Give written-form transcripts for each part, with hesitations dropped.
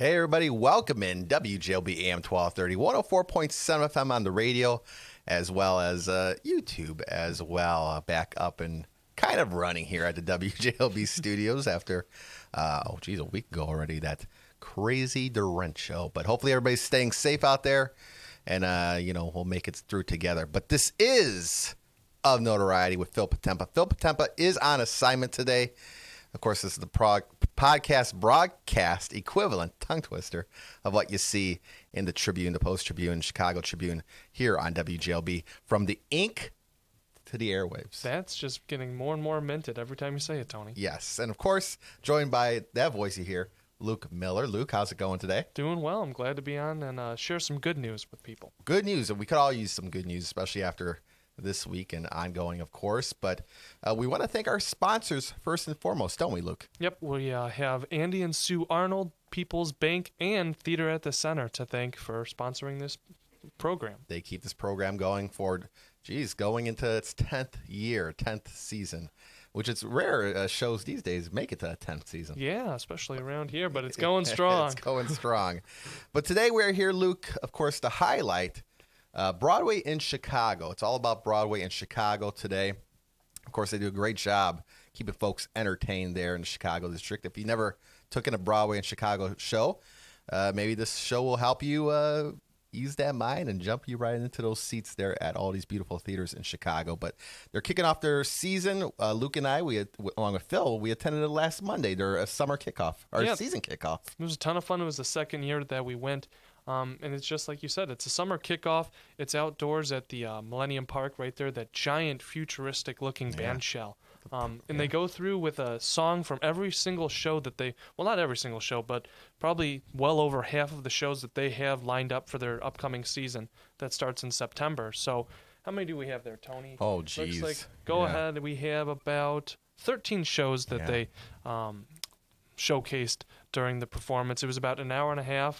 Hey everybody, welcome in WJLB AM 1230, 104.7 FM on the radio, as well as YouTube as well. Back up and kind of running here at the WJLB studios after, a week ago already, that crazy derecho. But hopefully everybody's staying safe out there and, we'll make it through together. But this is Of Notoriety with Phil Potempa. Phil Potempa is on assignment today. Of course, this is the podcast broadcast equivalent, tongue twister, of what you see in the Tribune, the Post-Tribune, Chicago Tribune, here on WJLB. From the ink to the airwaves. That's just getting more and more minted every time you say it, Tony. Yes, and of course, joined by that voice you hear, Luke Miiller. Luke, how's it going today? Doing well. I'm glad to be on and share some good news with people. Good news, and we could all use some good news, especially after this week and ongoing, of course. But we want to thank our sponsors first and foremost, don't we, Luke? Yep, we have Andy and Sue Arnold, People's Bank, and Theater at the Center to thank for sponsoring this program. They keep this program going for, going into its 10th year, 10th season, which is rare. Shows these days make it to a 10th season. Yeah, especially around here, but it's going strong. It's going strong. But today we're here, Luke, of course, to highlight Broadway in Chicago. It's all about Broadway in Chicago today. Of course, they do a great job keeping folks entertained there in the Chicago district. If you never took in a Broadway in Chicago show, maybe this show will help you ease that mind and jump you right into those seats there at all these beautiful theaters in Chicago. But they're kicking off their season. Luke and I, along with Phil, we attended it last Monday, their summer kickoff, or season kickoff. It was a ton of fun. It was the second year that we went. And it's just like you said, it's a summer kickoff. It's outdoors at the Millennium Park right there, that giant futuristic-looking band shell. And they go through with a song from every single show that not every single show, but probably well over half of the shows that they have lined up for their upcoming season that starts in September. So how many do we have there, Tony? Oh, geez. Looks like, ahead, we have about 13 shows that they showcased during the performance. It was about an hour and a half.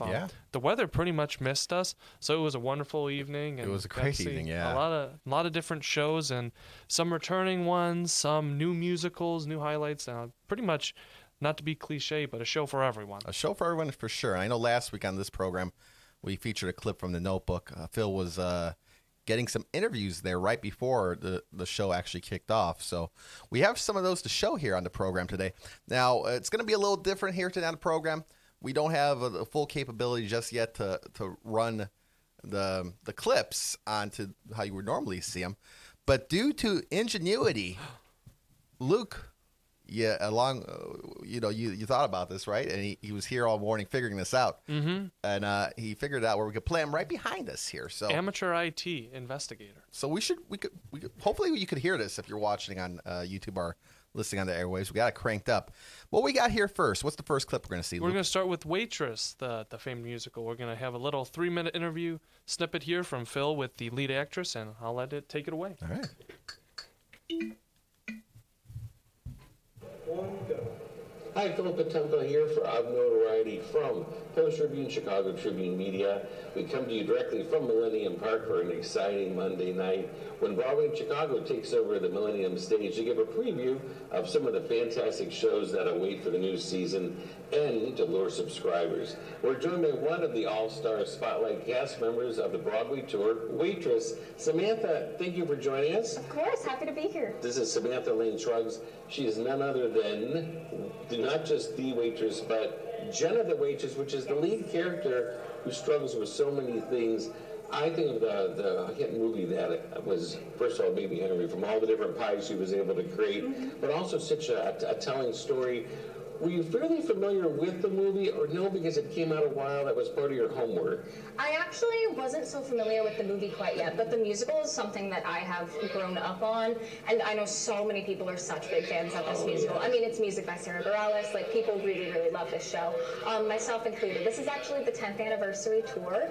The weather pretty much missed us, so it was a wonderful evening. And it was a great evening, a lot of different shows, and some returning ones, some new musicals, new highlights. Pretty much, not to be cliche, but a show for everyone. A show for everyone for sure. And I know last week on this program, we featured a clip from The Notebook. Phil was getting some interviews there right before the show actually kicked off. So we have some of those to show here on the program today. Now, it's going to be a little different here today on the program. We don't have a full capability just yet to run the clips onto how you would normally see them. But due to ingenuity, Luke, you thought about this, right? And he was here all morning figuring this out. Mm-hmm. And he figured out where we could play him right behind us here. So amateur IT investigator. So we could hopefully you could hear this if you're watching on YouTube or listening on the airwaves. We got it cranked up. What we got here first? What's the first clip we're going to see? We're going to start with Waitress, the famed musical. We're going to have a little 3-minute interview snippet here from Phil with the lead actress, and I'll let it take it away. All right. Hi, Phil Potempa here for Of Notoriety from Post-Tribune, Chicago Tribune Media. We come to you directly from Millennium Park for an exciting Monday night when Broadway in Chicago takes over the Millennium stage to give a preview of some of the fantastic shows that await for the new season and to lure subscribers. We're joined by one of the all-star Spotlight cast members of the Broadway tour, Waitress. Samantha, thank you for joining us. Of course, happy to be here. This is Samantha Lane Shrugs. She is none other than not just the waitress, but Jenna the waitress, which is the lead character who struggles with so many things. I think of the hit movie that was, first of all, made me hungry from all the different pies she was able to create, but also such a telling story. Were you fairly familiar with the movie, or no, because it came out a while, that was part of your homework? I actually wasn't so familiar with the movie quite yet, but the musical is something that I have grown up on, and I know so many people are such big fans of this musical. I mean, it's music by Sarah Bareilles. Like, people really, really love this show, myself included. This is actually the 10th anniversary tour,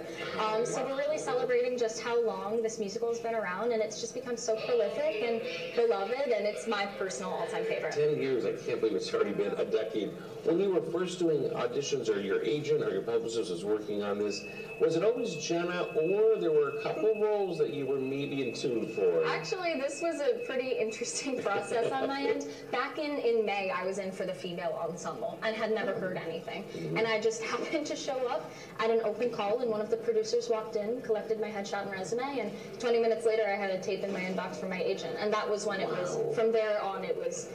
so we're really celebrating just how long this musical has been around, and it's just become so prolific and beloved, and it's my personal all-time favorite. 10 years, I can't believe it's already been a decade. When you were first doing auditions, or your agent or your publicist was working on this, was it always Jenna, or there were a couple roles that you were maybe in tune for? Actually, this was a pretty interesting process on my end. Back in May, I was in for the female ensemble and had never heard anything. And I just happened to show up at an open call, and one of the producers walked in, collected my headshot and resume, and 20 minutes later, I had a tape in my inbox from my agent. And that was when it was, from there on, it was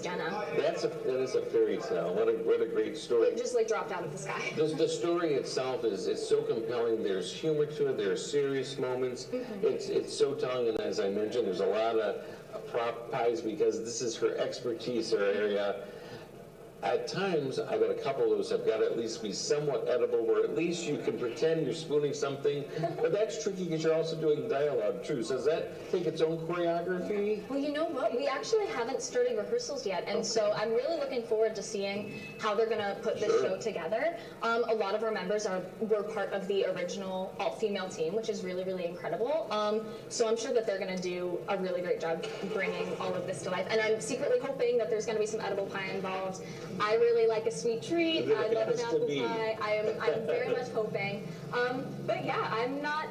Jenna. That is a fairy tale. What a great story. It just like dropped out of the sky. The story itself is so compelling. There's humor to it. There are serious moments. It's so telling, and as I mentioned, there's a lot of prop pies because this is her expertise, her area. At times, I've got a couple of those have got to at least be somewhat edible, where at least you can pretend you're spooning something. But that's tricky because you're also doing dialogue, too. So does that take its own choreography? Well, you know what? We actually haven't started rehearsals yet, and so I'm really looking forward to seeing how they're going to put this show together. A lot of our members were part of the original all-female team, which is really, really incredible. So I'm sure that they're going to do a really great job bringing all of this to life. And I'm secretly hoping that there's going to be some edible pie involved. I really like a sweet treat. I love an apple pie. I'm very much hoping. But yeah, I'm not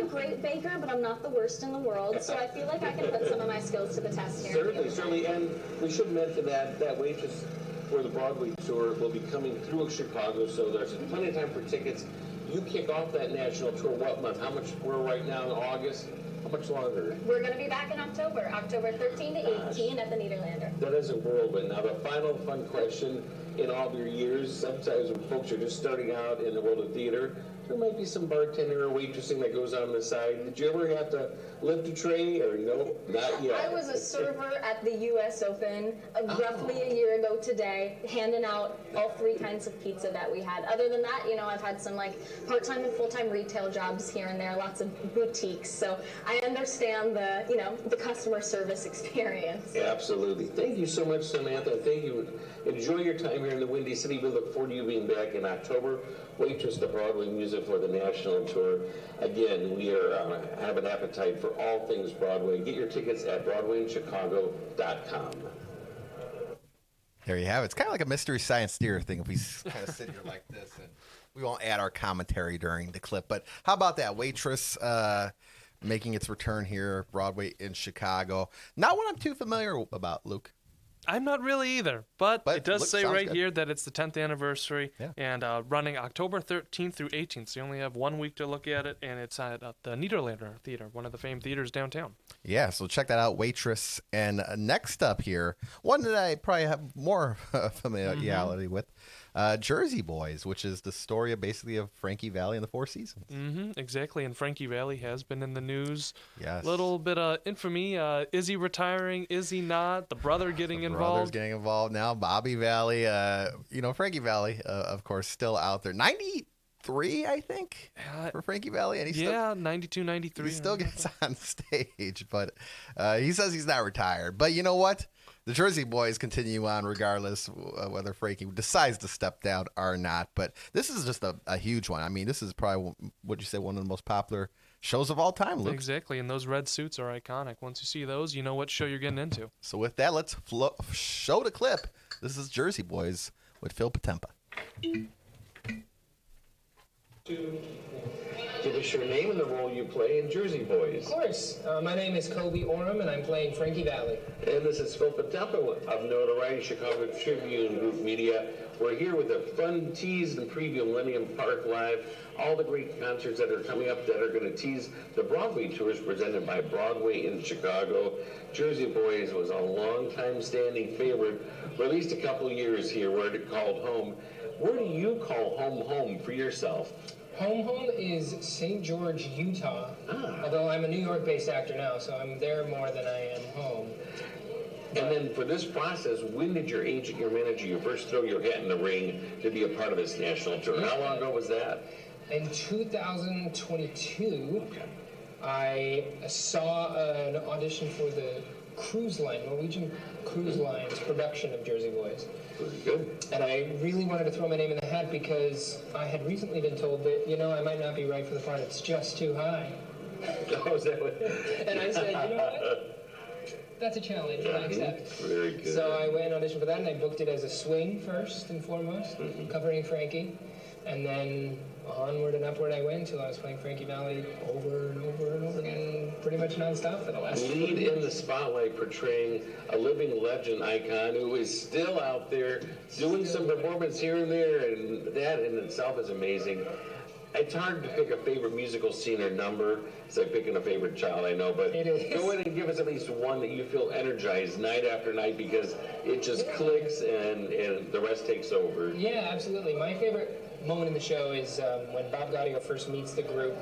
a great baker, but I'm not the worst in the world. So I feel like I can put some of my skills to the test here. Certainly. And we should mention that waitress for the Broadway tour will be coming through Chicago, so there's plenty of time for tickets. You kick off that national tour what month? How much? We're right now in August. How much longer? We're going to be back in October 13 to 18 at the Nederlander. That is a whirlwind. Now, the final fun question: in all of your years, sometimes when folks are just starting out in the world of theater, there might be some bartending or waitressing that goes on the side. Did you ever have to lift a tray, or no? Not yet. I was a server at the U.S. Open roughly a year ago today, handing out all 3 kinds of pizza that we had. Other than that, I've had some like part-time and full-time retail jobs here and there, lots of boutiques. So I understand the customer service experience. Absolutely. Thank you so much, Samantha. Thank you. Enjoy your time here in the Windy City. We look forward to you being back in October. Waitress to Broadway music for the national tour. Again, we have an appetite for all things Broadway. Get your tickets at BroadwayInChicago.com. There you have it. It's kind of like a Mystery Science Theater thing if we kind of sit here like this, and we won't add our commentary during the clip. But how about that? Waitress making its return here, Broadway in Chicago. Not one I'm too familiar about, Luke. I'm not really either, but it does say right good. here that it's the 10th anniversary and running October 13th through 18th. So you only have 1 week to look at it, and it's at the Nederlander Theater, one of the famed theaters downtown. Yeah, so check that out, Waitress. And next up here, one that I probably have more familiarity with, Jersey Boys, which is the story of basically of Frankie Valli and the Four Seasons. Exactly, and Frankie Valli has been in the news. Yes. Little bit of infamy. Is he retiring? Is he not? The brother getting involved. Brother's getting involved now. Bobby Valli, Frankie Valli, of course, still out there. 93, I think, for Frankie Valli. And he's 92, 93. He still gets on stage, but he says he's not retired. But you know what? The Jersey Boys continue on regardless whether Frankie decides to step down or not. But this is just a huge one. I mean, this is probably, would you say, one of the most popular shows of all time, Luke. Exactly, and those red suits are iconic. Once you see those, you know what show you're getting into. So with that, let's show the clip. This is Jersey Boys with Phil Potempa. Give us your name and the role you play in Jersey Boys. Of course. My name is Kobe Oram, and I'm playing Frankie Valli. And this is Phil Potempa of Notoriety, Chicago Tribune Group Media. We're here with a fun tease and preview of Millennium Park Live. All the great concerts that are coming up that are going to tease the Broadway tours presented by Broadway in Chicago. Jersey Boys was a long-time standing favorite for at least a couple years here where it called home. Where do you call home for yourself? Home is St. George, Utah. Although I'm a New York-based actor now, so I'm there more than I am home. And then for this process, when did your agent, your manager, you first throw your hat in the ring to be a part of this national tour? How long ago was that? In 2022, I saw an audition for the cruise line, Norwegian Cruise Line's production of Jersey Boys. Very good. And I really wanted to throw my name in the hat because I had recently been told that, I might not be right for the part. It's just too high. Oh, is that what? And I said, you know what? that's a challenge. I accept. Very good. So I went and auditioned for that, and I booked it as a swing first and foremost, covering Frankie, and then onward and upward I went until I was playing Frankie Valli over and over and over again, pretty much nonstop for the last. Lead in the spotlight, portraying a living legend icon who is still out there doing some performance here and there, and that in itself is amazing. It's hard to pick a favorite musical scene or number. It's like picking a favorite child, I know, but It is. go ahead and give us at least one that you feel energized night after night because it just clicks and the rest takes over. Yeah, absolutely. My favorite moment in the show is when Bob Gaudio first meets the group.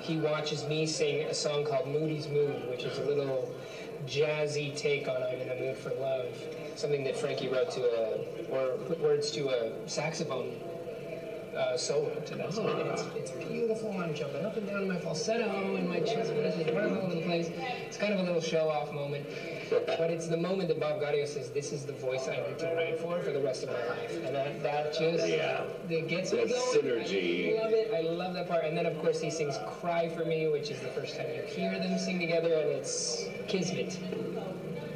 He watches me sing a song called Moody's Mood, which is a little jazzy take on I'm in the Mood for Love, something that Frankie wrote or put words to a saxophone solo to that song. And it's beautiful. I'm jumping up and down in my falsetto and my chest is just running all over the place. It's kind of a little show-off moment. But it's the moment that Bob Gaudio says, this is the voice I need to write for the rest of my life. And that just that gets me That going. synergy. I love it. I love that part. And then, of course, he sings Cry For Me, which is the first time you hear them sing together, and it's kismet.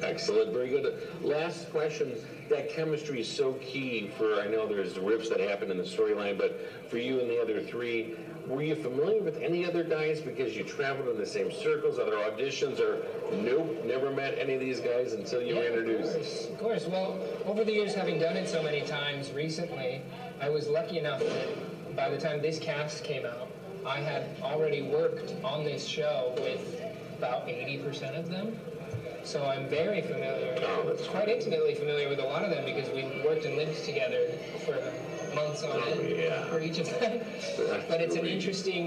Excellent, very good. Last question. That chemistry is so key for, I know there's riffs that happen in the storyline, but for you and the other three, were you familiar with any other guys because you traveled in the same circles, other auditions, or nope, never met any of these guys until you were introduced? Of course. Well, over the years, having done it so many times recently, I was lucky enough that by the time this cast came out, I had already worked on this show with about 80% of them. So I'm very familiar, quite intimately familiar with a lot of them because we worked and lived together for months on end for each of them. But it's an interesting,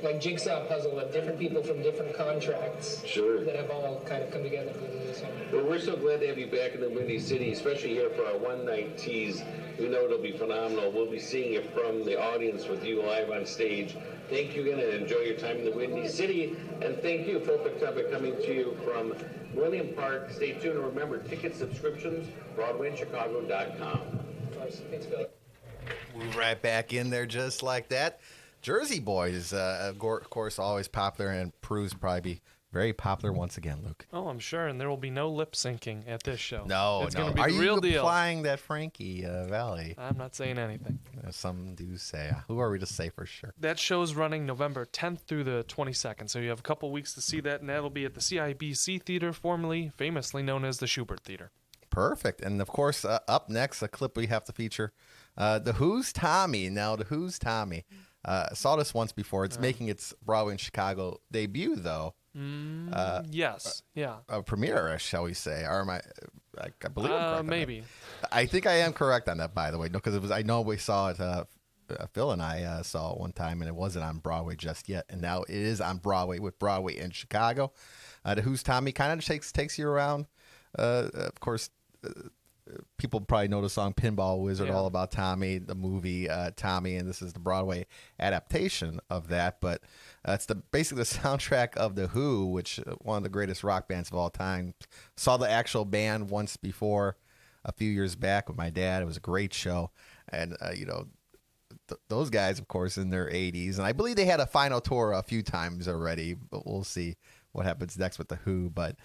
like jigsaw puzzle of different people from different contracts that have all kind of come together for this one. Well, we're so glad to have you back in the Windy City, especially here for our one-night tease. We know it'll be phenomenal. We'll be seeing it from the audience with you live on stage. Thank you again and enjoy your time in the Windy City. And thank you, Phil Potempa, coming to you from Millennium Park. Stay tuned and remember, ticket subscriptions, BroadwayInChicago.com. Of course. Thanks, Phil. Move right back in there just like that. Jersey Boys, of course, always popular, and proves probably be very popular once again, Luke. Oh, I'm sure, and there will be no lip syncing at this show. No, it's no. Gonna be Are the you real deal. applying that Frankie Valli? I'm not saying anything. Some do say. Who are we to say for sure? That show's running November 10th through the 22nd, so you have a couple weeks to see that, and that'll be at the CIBC Theater, famously known as the Schubert Theater. Perfect. And, of course, up next, a clip we have to feature, The Who's Tommy. Now, The Who's Tommy. Saw this once before. It's making its Broadway in Chicago debut, though. Yes. Yeah. A premiere, shall we say? Or am I believe I'm correct on maybe. that. I think I am correct on that, by the way. No, because I know we saw it. Phil and I saw it one time, and it wasn't on Broadway just yet. And now it is on Broadway with Broadway in Chicago. The Who's Tommy kind of takes you around. Of course, people probably know the song Pinball Wizard, all about Tommy, the movie Tommy, and this is the Broadway adaptation of that. But it's basically the soundtrack of The Who, which one of the greatest rock bands of all time. Saw the actual band once before a few years back with my dad. It was a great show. And, those guys, of course, in their 80s. And I believe they had a final tour a few times already, but we'll see what happens next with The Who. But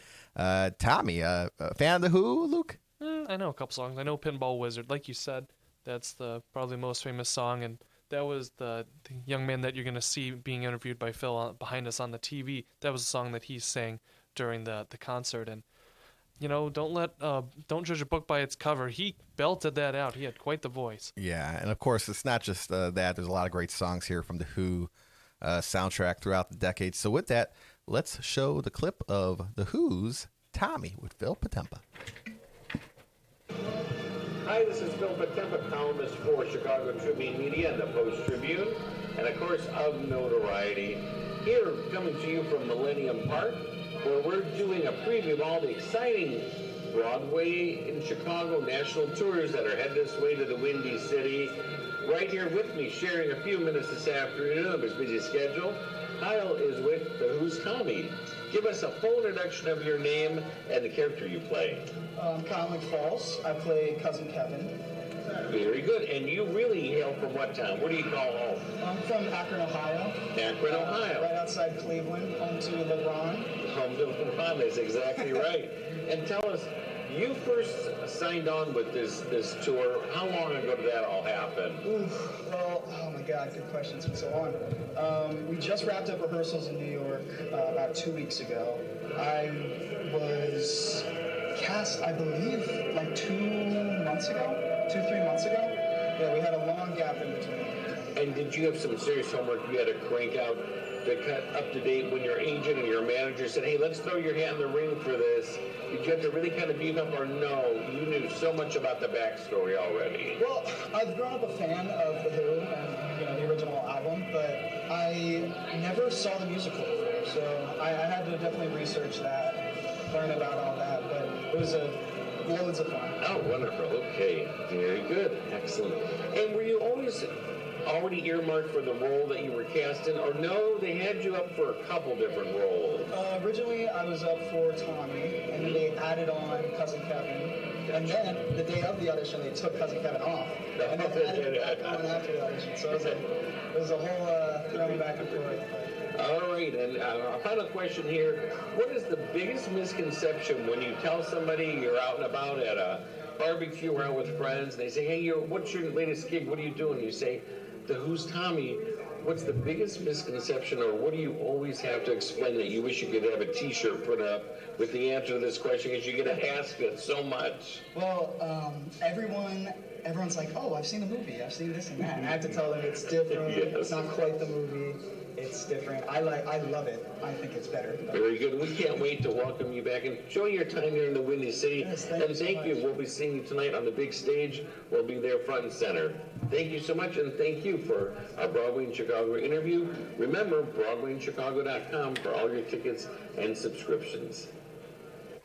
Tommy, a fan of The Who, Luke? I know a couple songs. I know Pinball Wizard. Like you said, that's probably the most famous song, and that was the young man that you're going to see being interviewed by Phil behind us on the TV. That was a song that he sang during the concert, and don't judge a book by its cover. He belted that out. He had quite the voice. Yeah, and of course, it's not just that. There's a lot of great songs here from The Who soundtrack throughout the decades. So with that, let's show the clip of The Who's Tommy with Phil Potempa. Hi, this is Phil Potempa, columnist for Chicago Tribune Media and the Post-Tribune, and of course of Notoriety. Here, coming to you from Millennium Park, where we're doing a preview of all the exciting Broadway in Chicago national tours that are headed this way to the Windy City. Right here with me, sharing a few minutes this afternoon of his busy schedule, Kyle is with The Who's Tommy. Give us a full introduction of your name and the character you play. Kyle McFalls. I play Cousin Kevin. Very good. And you really hail from what town? Where do you call home? I'm from Akron, Ohio. Akron, Ohio. Right outside Cleveland, home to LeBron. Home to LeBron, that's exactly right. And tell us, you first signed on with this tour. How long ago did that all happen? Oof, well, oh my God, good question. It's been so long. We just wrapped up rehearsals in New York about 2 weeks ago. I was cast, I believe, like 2 months ago, 2-3 months ago. Yeah, we had a long gap in between. And did you have some serious homework you had to crank out to cut up to date when your agent and your manager said, hey, let's throw your hat in the ring for this? Did you have to really kind of beef up, or no, you knew so much about the backstory already? Well, I've grown up a fan of The Who and the original album, but I never saw the musical before, so I had to definitely research that, learn about all that, but it was loads of fun. Oh, wonderful. Okay. Very good. Excellent. And were you always already earmarked for the role that you were cast in, or no, they had you up for a couple different roles? Originally, I was up for Tommy, and then they added on Cousin Kevin. And then, the day of the audition, they took Cousin Kevin off. And then added it back on after the audition. So it was a whole throwing back and forth. All right, and our final question here. What is the biggest misconception when you tell somebody you're out and about at a barbecue or out with friends, and they say, hey, what's your latest gig? What are you doing? You say, The Who's Tommy. What's the biggest misconception, or what do you always have to explain that you wish you could have a T-shirt put up with the answer to this question, because you get asked it so much? Well, everyone's like, oh, I've seen the movie, I've seen this and that. And I have to tell them it's different. Yes. It's not quite the movie. It's different. I love it. I think it's better. Very good. We can't wait to welcome you back and show your time here in the Windy City. Yes, thank you. We'll be seeing you tonight on the big stage. We'll be there front and center. Thank you so much, and thank you for our Broadway in Chicago interview. Remember, BroadwayInChicago.com for all your tickets and subscriptions.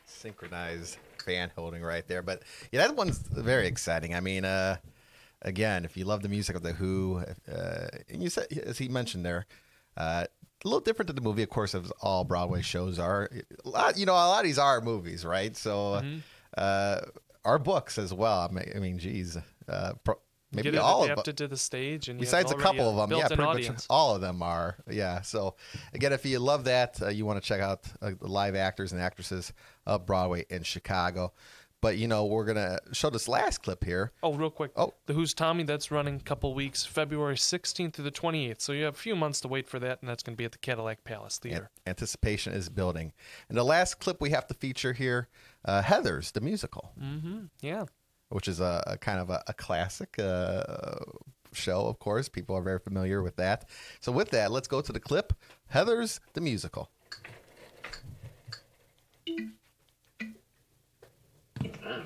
Synchronized fan holding right there. But yeah, that one's very exciting. I mean, again, if you love the music of The Who, and you said, as he mentioned there, a little different than the movie, of course, as all Broadway shows are. A lot of these are movies, right? So, our books as well. I mean, geez, maybe get it all of adapted to the stage, and besides a couple of them, yeah, pretty audience. much all of them are. Yeah. So, again, if you love that, you want to check out the live actors and actresses of Broadway in Chicago. But, we're going to show this last clip here. Oh, real quick. Oh. The Who's Tommy, that's running a couple weeks, February 16th through the 28th. So you have a few months to wait for that, and that's going to be at the Cadillac Palace Theater. Anticipation is building. And the last clip we have to feature here, Heathers, the musical. Mm-hmm. Yeah. Which is a kind of a classic show, of course. People are very familiar with that. So with that, let's go to the clip, Heathers, the musical.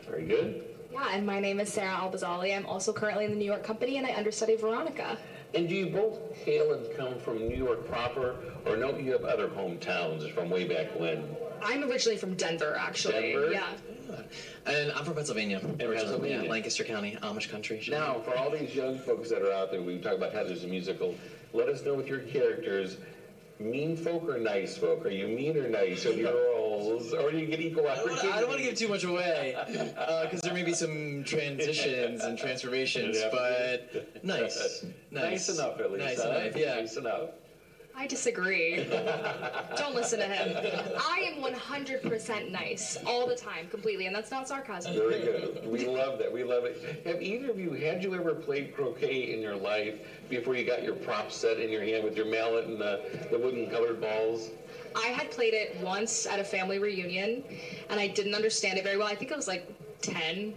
Very good. Yeah, and my name is Sarah Albazali. I'm also currently in the New York company, and I understudy Veronica. And do you both hail and come from New York proper, or no, you have other hometowns from way back when? I'm originally from Denver, actually. Denver? Yeah. And I'm from Pennsylvania. Pennsylvania. Yeah, Lancaster County, Amish country. Now, for all these young folks that are out there, we talk about Heathers the musical, let us know with your characters, mean folk or nice folk? Are you mean or nice with your roles? Or do you get equal opportunity? I don't want to give too much away, because there may be some transitions and transformations, but nice. Nice enough, at least. Nice enough, yeah. Nice enough. I disagree. Don't listen to him. I am 100% nice all the time, completely, and that's not sarcasm. Very good. We love that. We love it. Have either of you, had you ever played croquet in your life before you got your prop set in your hand with your mallet and the wooden colored balls? I had played it once at a family reunion, and I didn't understand it very well. I think I was like 10.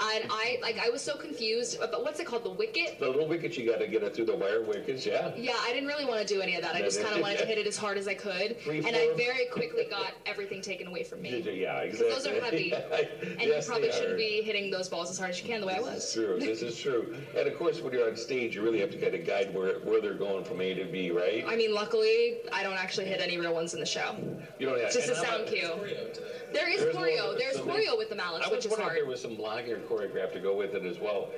And I was so confused about, what's it called, the wicket? The little wicket, you got to get it through the wire wickets, yeah. Yeah, I didn't really want to do any of that. I just kind of wanted to hit it as hard as I could. And I very quickly got everything taken away from me. Yeah, exactly. Those are heavy. And Yes, you probably they shouldn't are. be hitting those balls as hard as you can the way I was. This is true. This is true. And of course, when you're on stage, you really have to kind of guide where they're going from A to B, right? I mean, luckily, I don't actually hit any real ones in the show. You don't have Just a and how sound about- cue. There is choreo. There's choreo with the mallets, I which was is wondering if hard. there was some blocking or choreograph to go with it as well.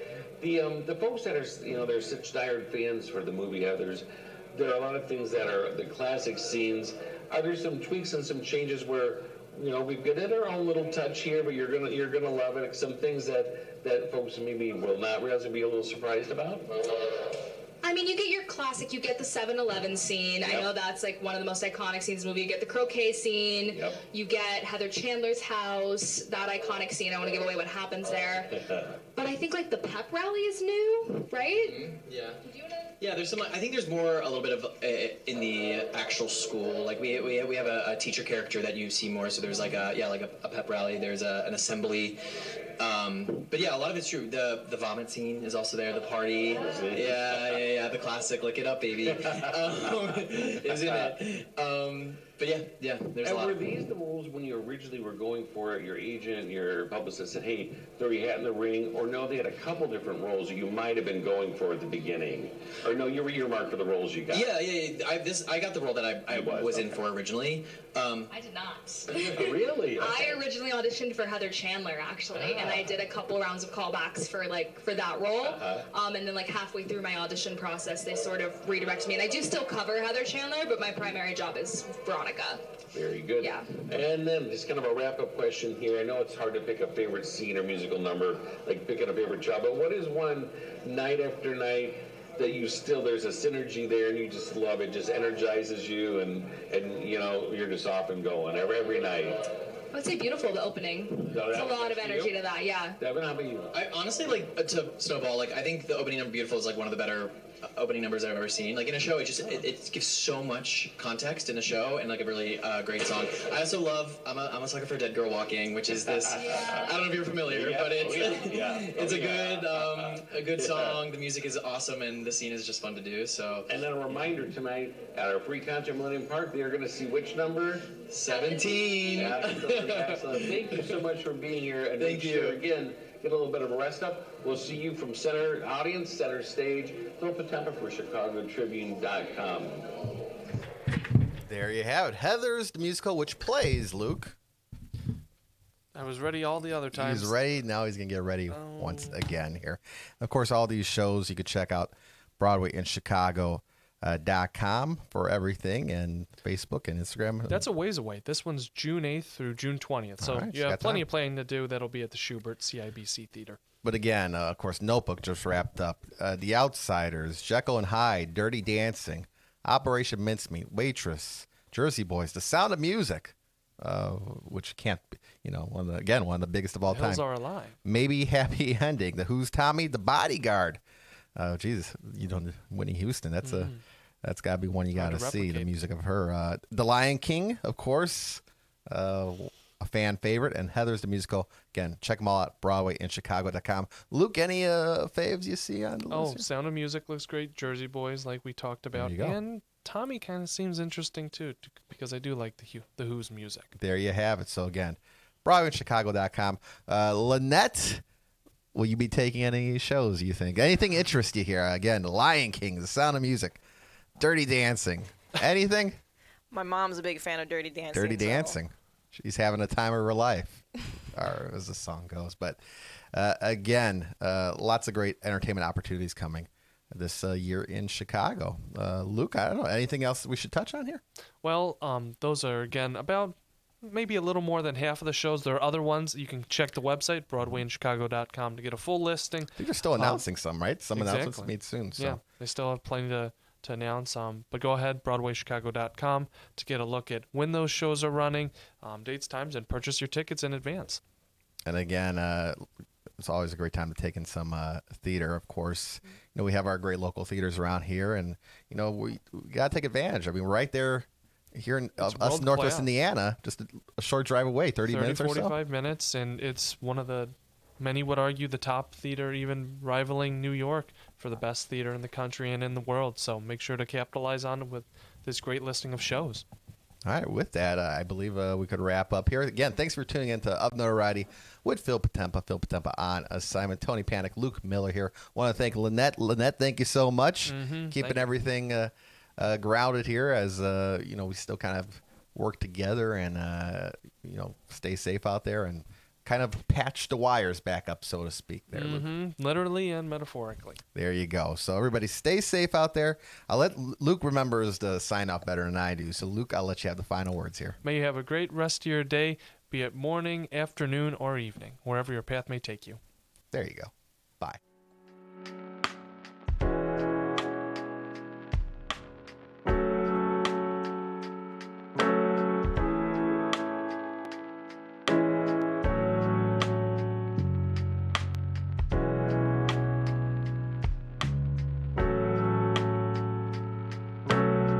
The folks that are, they're such diehard fans for the movie Heathers, there are a lot of things that are the classic scenes. Are there some tweaks and some changes where we've got it our own little touch here, but you're gonna love it. Some things that folks maybe will not realize and be a little surprised about. I mean, you get your classic, you get the 7-Eleven scene. Yep. I know that's like one of the most iconic scenes in the movie. You get the croquet scene. Yep. You get Heather Chandler's house, that iconic scene. I want to give away what happens there. But I think like the pep rally is new, right? Mm-hmm. Yeah. Do you wanna... Yeah, there's some. I think there's more a little bit of in the actual school. Like we have a teacher character that you see more. So there's like a pep rally. There's an assembly. But yeah, a lot of it's true. The vomit scene is also there. The party. Yeah. The classic "Lick It Up, Baby" is in it. But yeah. There's a And lot. were these the roles when you originally were going for it? Your agent, your publicist said, "Hey, throw your hat in the ring," or no? They had a couple different roles that you might have been going for at the beginning, or no? You were earmarked for the roles you got. Yeah. I got the role that I was in for originally. I did not. Really? I originally auditioned for Heather Chandler, actually, and I did a couple rounds of callbacks for that role. And then like halfway through my audition process, they sort of redirected me. And I do still cover Heather Chandler, but my primary job is Veronica. Very good. Yeah. And then just kind of a wrap-up question here. I know it's hard to pick a favorite scene or musical number, like picking a favorite job, but what is one night after night that there's a synergy there and you just love it, just energizes you, and you're just off and going every night? I would say Beautiful, the opening. There's a lot of energy to that, yeah. Devin, how about you? I honestly to Snowball. I think the opening number "Beautiful" is like one of the better opening numbers I've ever seen. Like in a show, it gives so much context in a show, and like a really great song. I also love. I'm a sucker for "Dead Girl Walking," which is this. I don't know if you're familiar, but it's a good song. The music is awesome, and the scene is just fun to do. So. And then a reminder tonight at our free concert, Millennium Park, they are going to see which number? 17. Excellent. Thank you so much for being here. And Thank you. Again, get a little bit of a rest up. We'll see you from center audience, center stage. Phil Potempa for ChicagoTribune.com. There you have it. Heather's the musical, which plays, Luke. I was ready all the other times. He's ready. Now he's going to get ready once again here. Of course, all these shows you could check out Broadway in Chicago. .com for everything, and Facebook and Instagram. That's a ways away. This one's June 8th through June 20th. So right, you have plenty of playing to do. That'll be at the Schubert CIBC Theater. But again, of course, Notebook just wrapped up. The Outsiders, Jekyll and Hyde, Dirty Dancing, Operation Mincemeat, Waitress, Jersey Boys, The Sound of Music, which can't be, one of the biggest of all time. Hills Are Alive. Maybe Happy Ending, The Who's Tommy, The Bodyguard. Jesus, Whitney Houston. That's got to be one you got to see. The music of her. The Lion King, of course, a fan favorite, and Heather's the musical. Again, check them all out. BroadwayInChicago.com. Luke, any faves you see on the list? Oh, Sound of Music looks great. Jersey Boys, like we talked about, and Tommy kind of seems interesting too, because I do like the Who's music. There you have it. So again, BroadwayInChicago.com. Lynette. Will you be taking any shows, you think? Anything interest you here? Again, Lion King, The Sound of Music, Dirty Dancing. Anything? My mom's a big fan of Dirty Dancing. Dirty Dancing. She's having a time of her life, or as the song goes. But again, lots of great entertainment opportunities coming this year in Chicago. Luke, I don't know. Anything else we should touch on here? Well, those are, again, about maybe a little more than half of the shows. There are other ones. You can check the website, BroadwayInChicago.com, to get a full listing. I think they're still announcing some, right? Some announcements made soon. So. Yeah, they still have plenty to announce. But go ahead, BroadwayChicago.com, to get a look at when those shows are running, dates, times, and purchase your tickets in advance. And again, it's always a great time to take in some theater, of course. We have our great local theaters around here, and, we got to take advantage. I mean, we're right there here in us in Northwest Indiana, just a short drive away, 30 minutes or so. 45 minutes, and it's one of the, many would argue, the top theater, even rivaling New York for the best theater in the country and in the world. So make sure to capitalize on it with this great listing of shows. All right, with that, I believe we could wrap up here. Again, thanks for tuning in to Of Notoriety with Phil Potempa. Phil Potempa on assignment. Tony Panek, Luke Miiller here. Want to thank Lynette. Lynette, thank you so much. Keeping everything grounded here as, we still kind of work together and, stay safe out there. And kind of patch the wires back up, so to speak. There, Luke. Literally and metaphorically. There you go. So everybody stay safe out there. I'll let Luke remembers to sign off better than I do. So Luke, I'll let you have the final words here. May you have a great rest of your day, be it morning, afternoon, or evening, wherever your path may take you. There you go. Bye.